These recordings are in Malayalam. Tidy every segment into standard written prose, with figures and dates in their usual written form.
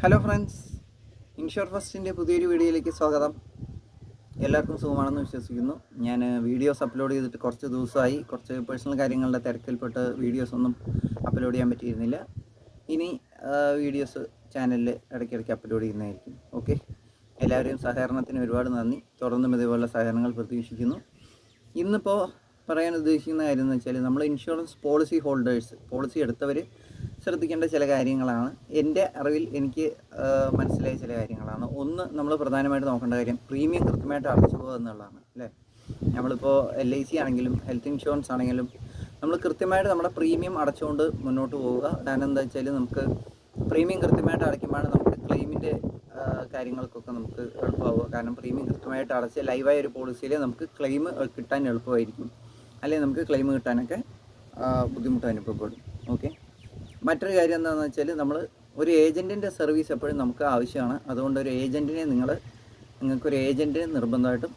ഹലോ ഫ്രണ്ട്സ്, ഇൻഷുർ ഫസ്റ്റിൻ്റെ പുതിയൊരു വീഡിയോയിലേക്ക് സ്വാഗതം. എല്ലാവർക്കും സുഖമാണെന്ന് വിശ്വസിക്കുന്നു. ഞാൻ വീഡിയോസ് അപ്ലോഡ് ചെയ്തിട്ട് കുറച്ച് ദിവസമായി. കുറച്ച് പേഴ്സണൽ കാര്യങ്ങളുടെ തിരക്കിൽപ്പെട്ട് വീഡിയോസൊന്നും അപ്ലോഡ് ചെയ്യാൻ പറ്റിയിരുന്നില്ല. ഇനി വീഡിയോസ് ചാനലിൽ ഇടയ്ക്കിടയ്ക്ക് അപ്ലോഡ് ചെയ്യുന്നതായിരിക്കും. ഓക്കെ, എല്ലാവരെയും സഹകരണത്തിന് ഒരുപാട് നന്ദി. തുടർന്നും ഇതേപോലെ സഹകരണങ്ങൾ പ്രതീക്ഷിക്കുന്നു. ഇന്നിപ്പോൾ പറയാൻ ഉദ്ദേശിക്കുന്ന കാര്യം എന്ന് വെച്ചാൽ, നമ്മൾ ഇൻഷുറൻസ് പോളിസി ഹോൾഡേഴ്സ്, പോളിസി എടുത്തവർ ശ്രദ്ധിക്കേണ്ട ചില കാര്യങ്ങളാണ്. എൻ്റെ അറിവിൽ എനിക്ക് മനസ്സിലായ ചില കാര്യങ്ങളാണ്. ഒന്ന്, നമ്മൾ പ്രധാനമായിട്ട് നോക്കേണ്ട കാര്യം പ്രീമിയം കൃത്യമായിട്ട് അടച്ചു പോകുക എന്നുള്ളതാണ്. അല്ലേ, നമ്മളിപ്പോൾ LIC ആണെങ്കിലും ഹെൽത്ത് ഇൻഷുറൻസ് ആണെങ്കിലും നമ്മൾ കൃത്യമായിട്ട് നമ്മുടെ പ്രീമിയം അടച്ചുകൊണ്ട് മുന്നോട്ട് പോവുക. കാരണം എന്താ വെച്ചാൽ, നമുക്ക് പ്രീമിയം കൃത്യമായിട്ട് അടയ്ക്കുമ്പോഴാണ് നമുക്ക് ക്ലെയിമിൻ്റെ കാര്യങ്ങൾക്കൊക്കെ നമുക്ക് എളുപ്പമാവുക. കാരണം പ്രീമിയം കൃത്യമായിട്ട് അടച്ച് ലൈവായ ഒരു പോളിസിയിൽ നമുക്ക് ക്ലെയിം കിട്ടാൻ എളുപ്പമായിരിക്കും. അല്ലെങ്കിൽ നമുക്ക് ക്ലെയിം കിട്ടാനൊക്കെ ബുദ്ധിമുട്ട് അനുഭവപ്പെടും. ഓക്കെ, മറ്റൊരു കാര്യം എന്താണെന്ന് വെച്ചാൽ, നമ്മൾ ഒരു ഏജൻറ്റിൻ്റെ സർവീസ് എപ്പോഴും നമുക്ക് ആവശ്യമാണ്. അതുകൊണ്ട് ഒരു ഏജൻറ്റിനെ നിങ്ങൾക്കൊരു ഏജൻറ്റിനെ നിർബന്ധമായിട്ടും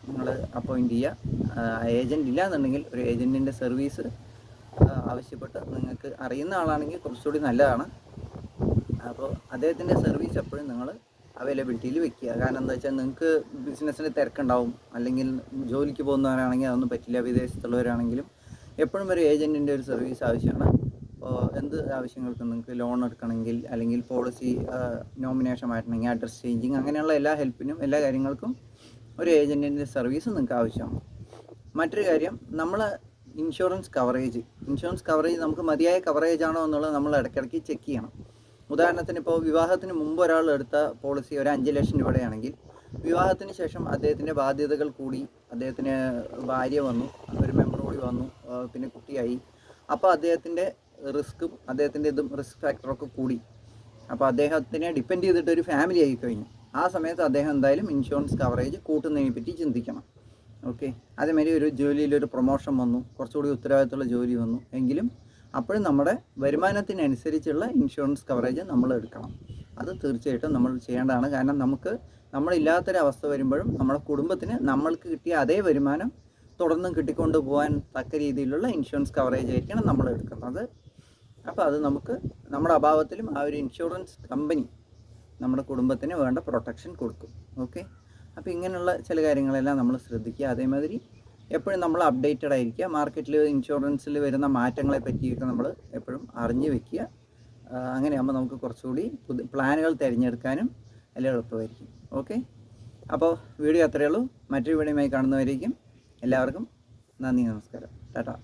നിങ്ങൾ അപ്പോയിൻറ്റ് ചെയ്യുക. ഏജൻറ്റ് ഇല്ല എന്നുണ്ടെങ്കിൽ ഒരു ഏജൻറ്റിൻ്റെ സർവീസ് ആവശ്യപ്പെട്ട്, നിങ്ങൾക്ക് അറിയുന്ന ആളാണെങ്കിൽ കുറച്ചുകൂടി നല്ലതാണ്. അപ്പോൾ അദ്ദേഹത്തിൻ്റെ സർവീസ് എപ്പോഴും നിങ്ങൾ അവൈലബിലിറ്റിയിൽ വെക്കുക. കാരണം എന്താ വെച്ചാൽ, നിങ്ങൾക്ക് ബിസിനസ്സിന് തിരക്കുണ്ടാവും, അല്ലെങ്കിൽ ജോലിക്ക് പോകുന്നവരാണെങ്കിൽ അതൊന്നും പറ്റില്ല. വിദേശത്തുള്ളവരാണെങ്കിലും എപ്പോഴും ഒരു ഏജൻറ്റിൻ്റെ ഒരു സർവീസ് ആവശ്യമാണ്. അപ്പോൾ എന്ത് ആവശ്യങ്ങൾക്കും, നിങ്ങൾക്ക് ലോൺ എടുക്കണമെങ്കിൽ, അല്ലെങ്കിൽ പോളിസി നോമിനേഷൻ മാറ്റണമെങ്കിൽ, അഡ്രസ് ചേഞ്ചിങ്, അങ്ങനെയുള്ള എല്ലാ ഹെൽപ്പിനും എല്ലാ കാര്യങ്ങൾക്കും ഒരു ഏജൻറ്റിൻ്റെ സർവീസ് നിങ്ങൾക്ക് ആവശ്യമാണ്. മറ്റൊരു കാര്യം, നമ്മൾ ഇൻഷുറൻസ് കവറേജ് നമുക്ക് മതിയായ കവറേജ് ആണോ എന്നുള്ളത് നമ്മൾ ഇടയ്ക്കിടയ്ക്ക് ചെക്ക് ചെയ്യണം. ഉദാഹരണത്തിന്, ഇപ്പോൾ വിവാഹത്തിന് മുമ്പ് ഒരാൾ എടുത്ത പോളിസി ഒരു 5 ലക്ഷം രൂപയാണെങ്കിൽ, വിവാഹത്തിന് ശേഷം അദ്ദേഹത്തിൻ്റെ ബാധ്യതകൾ കൂടി, അദ്ദേഹത്തിന് ഭാര്യ വന്നു, ഒരു മെമ്പർ കൂടി വന്നു, പിന്നെ കുട്ടിയായി. അപ്പോൾ അദ്ദേഹത്തിൻ്റെ റിസ്ക്കും അദ്ദേഹത്തിൻ്റെ റിസ്ക് ഫാക്ടറൊക്കെ കൂടി. അപ്പോൾ അദ്ദേഹത്തിനെ ഡിപ്പെൻഡ് ചെയ്തിട്ട് ഒരു ഫാമിലി ആയി കഴിഞ്ഞു. ആ സമയത്ത് അദ്ദേഹം എന്തായാലും ഇൻഷുറൻസ് കവറേജ് കൂട്ടുന്നതിനെ പറ്റി ചിന്തിക്കണം. ഓക്കെ, അതേമാതിരി ഒരു ജോലിയിലൊരു പ്രൊമോഷൻ വന്നു, കുറച്ചുകൂടി ഉത്തരവാദിത്തമുള്ള ജോലി വന്നു എങ്കിലും അപ്പോഴും നമ്മുടെ വരുമാനത്തിനനുസരിച്ചുള്ള ഇൻഷുറൻസ് കവറേജ് നമ്മൾ എടുക്കണം. അത് തീർച്ചയായിട്ടും നമ്മൾ ചെയ്യേണ്ടതാണ്. കാരണം നമ്മളില്ലാത്തൊരവസ്ഥ വരുമ്പോഴും നമ്മുടെ കുടുംബത്തിന് നമ്മൾക്ക് കിട്ടിയ അതേ വരുമാനം തുടർന്നും കിട്ടിക്കൊണ്ട് പോകാൻ തക്ക രീതിയിലുള്ള ഇൻഷുറൻസ് കവറേജ് ആയിരിക്കണം നമ്മൾ എടുക്കുന്നത്. അപ്പോൾ അത് നമുക്ക് നമ്മുടെ അഭാവത്തിലും ആ ഒരു ഇൻഷുറൻസ് കമ്പനി നമ്മുടെ കുടുംബത്തിന് വേണ്ട പ്രൊട്ടക്ഷൻ കൊടുക്കും. ഓക്കെ, അപ്പോൾ ഇങ്ങനെയുള്ള ചില കാര്യങ്ങളെല്ലാം നമ്മൾ ശ്രദ്ധിക്കുക. അതേമാതിരി എപ്പോഴും നമ്മൾ അപ്ഡേറ്റഡ് ആയിരിക്കുക. മാർക്കറ്റിൽ ഇൻഷുറൻസിൽ വരുന്ന മാറ്റങ്ങളെ പറ്റിയൊക്കെ നമ്മൾ എപ്പോഴും അറിഞ്ഞു വെക്കുക. അങ്ങനെയാകുമ്പോൾ നമുക്ക് കുറച്ചുകൂടി പ്ലാനുകൾ തിരഞ്ഞെടുക്കാനും എല്ലാം എളുപ്പമായിരിക്കും. ഓക്കെ, അപ്പോൾ വീഡിയോ അത്രയേ ഉള്ളൂ. മറ്റൊരു വീഡിയോയുമായി കാണുന്നവരേക്കും എല്ലാവർക്കും നന്ദി, നമസ്കാരം, ടാറ്റാ.